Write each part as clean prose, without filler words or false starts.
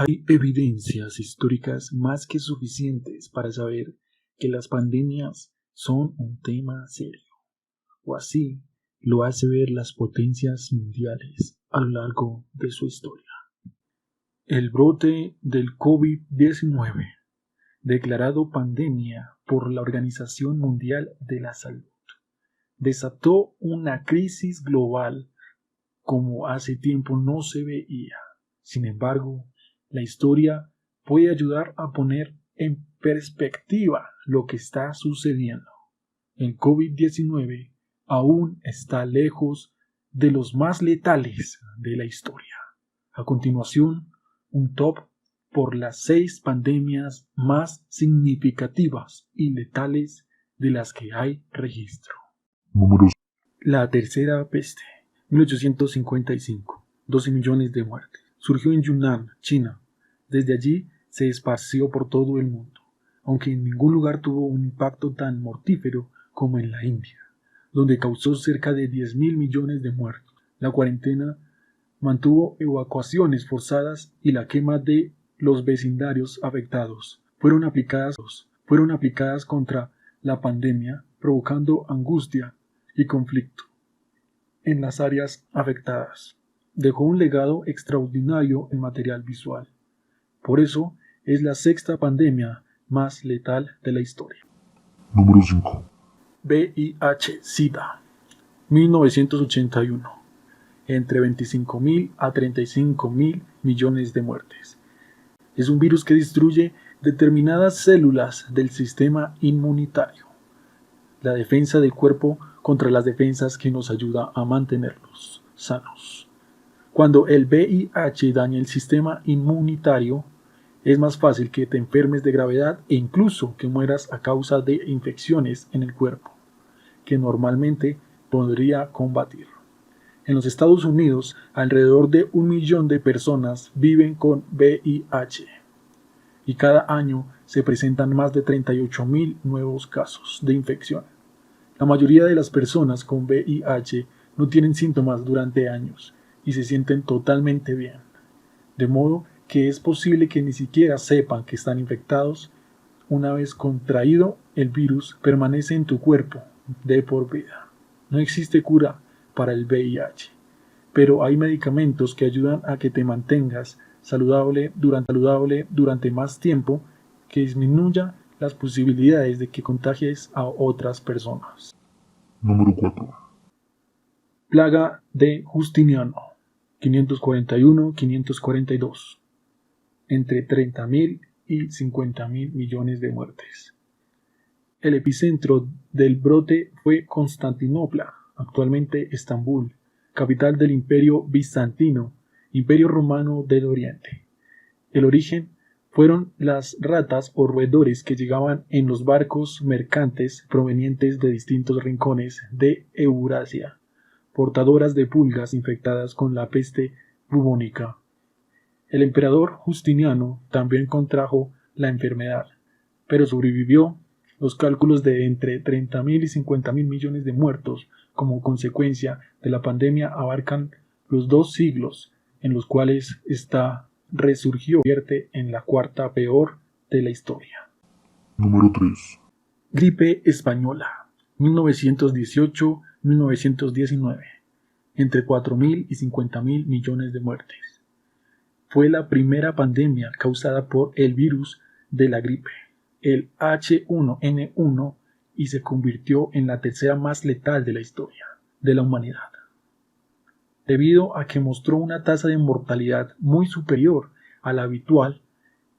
Hay evidencias históricas más que suficientes para saber que las pandemias son un tema serio, o así lo hace ver las potencias mundiales a lo largo de su historia. El brote del COVID-19, declarado pandemia por la Organización Mundial de la Salud, desató una crisis global como hace tiempo no se veía. Sin embargo, la historia puede ayudar a poner en perspectiva lo que está sucediendo. El COVID-19 aún está lejos de los más letales de la historia. A continuación, un top por las 6 pandemias más significativas y letales de las que hay registro. Números. La tercera peste, 1855, 12 millones de muertes. Surgió en Yunnan, China. Desde allí se esparció por todo el mundo, aunque en ningún lugar tuvo un impacto tan mortífero como en la India, donde causó cerca de 10.000 millones de muertos. La cuarentena mantuvo evacuaciones forzadas y la quema de los vecindarios afectados fueron aplicadas contra la pandemia, provocando angustia y conflicto en las áreas afectadas. Dejó un legado extraordinario en material visual. Por eso es la 6ª pandemia más letal de la historia. Número 5. VIH-Sida, 1981. Entre 25.000 a 35.000 millones de muertes. Es un virus que destruye determinadas células del sistema inmunitario, la defensa del cuerpo contra las defensas que nos ayuda a mantenerlos sanos. Cuando el VIH daña el sistema inmunitario, es más fácil que te enfermes de gravedad e incluso que mueras a causa de infecciones en el cuerpo, que normalmente podría combatir. En los Estados Unidos, alrededor de 1 millón de personas viven con VIH y cada año se presentan más de 38.000 nuevos casos de infección. La mayoría de las personas con VIH no tienen síntomas durante años y se sienten totalmente bien, de modo que es posible que ni siquiera sepan que están infectados. Una vez contraído, el virus permanece en tu cuerpo de por vida. No existe cura para el VIH, pero hay medicamentos que ayudan a que te mantengas saludable durante más tiempo, que disminuya las posibilidades de que contagies a otras personas. Número 4. Plaga de Justiniano, 541-542. Entre 30.000 y 50.000 millones de muertes. El epicentro del brote fue Constantinopla, actualmente Estambul, capital del Imperio Bizantino, Imperio Romano del Oriente. El origen fueron las ratas o roedores que llegaban en los barcos mercantes provenientes de distintos rincones de Eurasia, portadoras de pulgas infectadas con la peste bubónica. El emperador Justiniano también contrajo la enfermedad, pero sobrevivió. Los cálculos de entre 30.000 y 50.000 millones de muertos como consecuencia de la pandemia abarcan los 2 siglos en los cuales esta resurgió, convierte en la 4ª peor de la historia. Número 3. Gripe española, 1918-1919. Entre 4.000 y 50.000 millones de muertes. Fue la primera pandemia causada por el virus de la gripe, el H1N1, y se convirtió en la 3ª más letal de la historia de la humanidad, debido a que mostró una tasa de mortalidad muy superior a la habitual.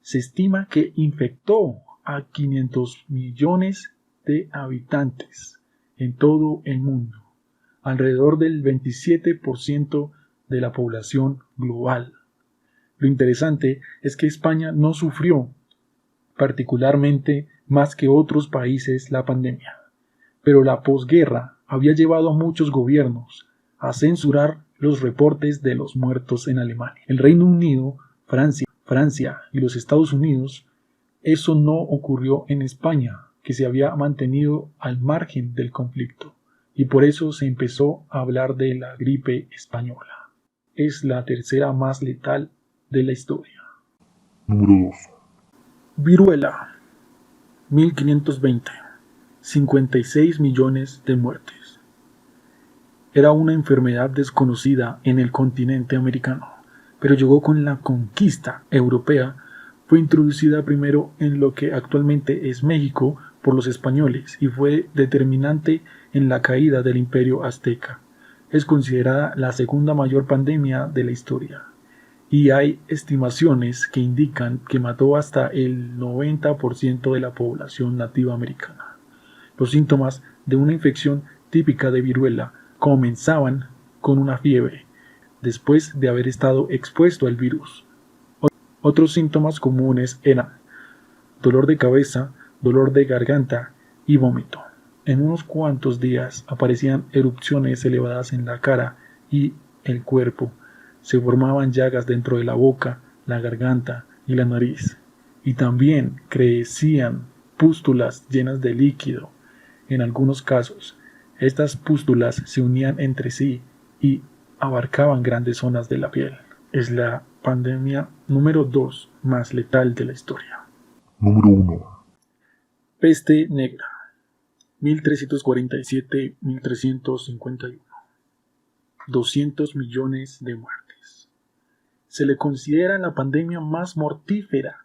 Se estima que infectó a 500 millones de habitantes en todo el mundo, alrededor del 27% de la población global. Lo interesante es que España no sufrió particularmente más que otros países la pandemia, pero la posguerra había llevado a muchos gobiernos a censurar los reportes de los muertos en Alemania. El Reino Unido, Francia y los Estados Unidos. Eso no ocurrió en España, que se había mantenido al margen del conflicto, y por eso se empezó a hablar de la gripe española. Es la 3ª más letal de la historia. Número 2. Viruela, 1520. 56 millones de muertes. Era una enfermedad desconocida en el continente americano, pero llegó con la conquista europea. Fue introducida primero en lo que actualmente es México por los españoles y fue determinante en la caída del Imperio Azteca. Es considerada la segunda mayor pandemia de la historia, y hay estimaciones que indican que mató hasta el 90% de la población nativa americana. Los síntomas de una infección típica de viruela comenzaban con una fiebre, después de haber estado expuesto al virus. Otros síntomas comunes eran dolor de cabeza, dolor de garganta y vómito. En unos cuantos días aparecían erupciones elevadas en la cara y el cuerpo. Se formaban llagas dentro de la boca, la garganta y la nariz. Y también crecían pústulas llenas de líquido. En algunos casos, estas pústulas se unían entre sí y abarcaban grandes zonas de la piel. Es la pandemia número 2 más letal de la historia. Número 1. Peste negra, 1347-1351. 200 millones de muertes. Se le considera la pandemia más mortífera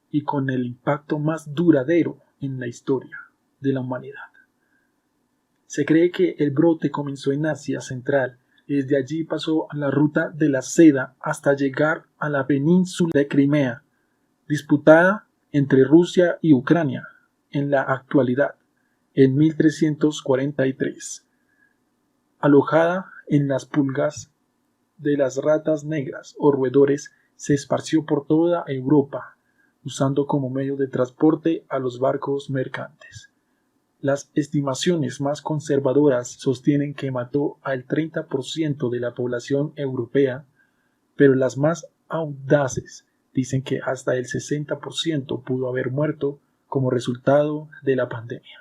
y con el impacto más duradero en la historia de la humanidad. Se cree que el brote comenzó en Asia Central y desde allí pasó a la ruta de la seda hasta llegar a la península de Crimea, disputada entre Rusia y Ucrania en la actualidad, en 1343. Alojada en las pulgas de las ratas negras o roedores, se esparció por toda Europa, usando como medio de transporte a los barcos mercantes. Las estimaciones más conservadoras sostienen que mató al 30% de la población europea, pero las más audaces dicen que hasta el 60% pudo haber muerto como resultado de la pandemia.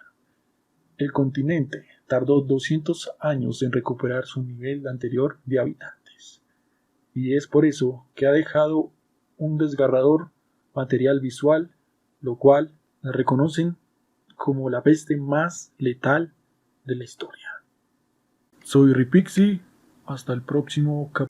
El continente tardó 200 años en recuperar su nivel anterior de habitantes, y es por eso que ha dejado un desgarrador material visual, lo cual la reconocen como la peste más letal de la historia. Soy Ripixi, hasta el próximo capítulo.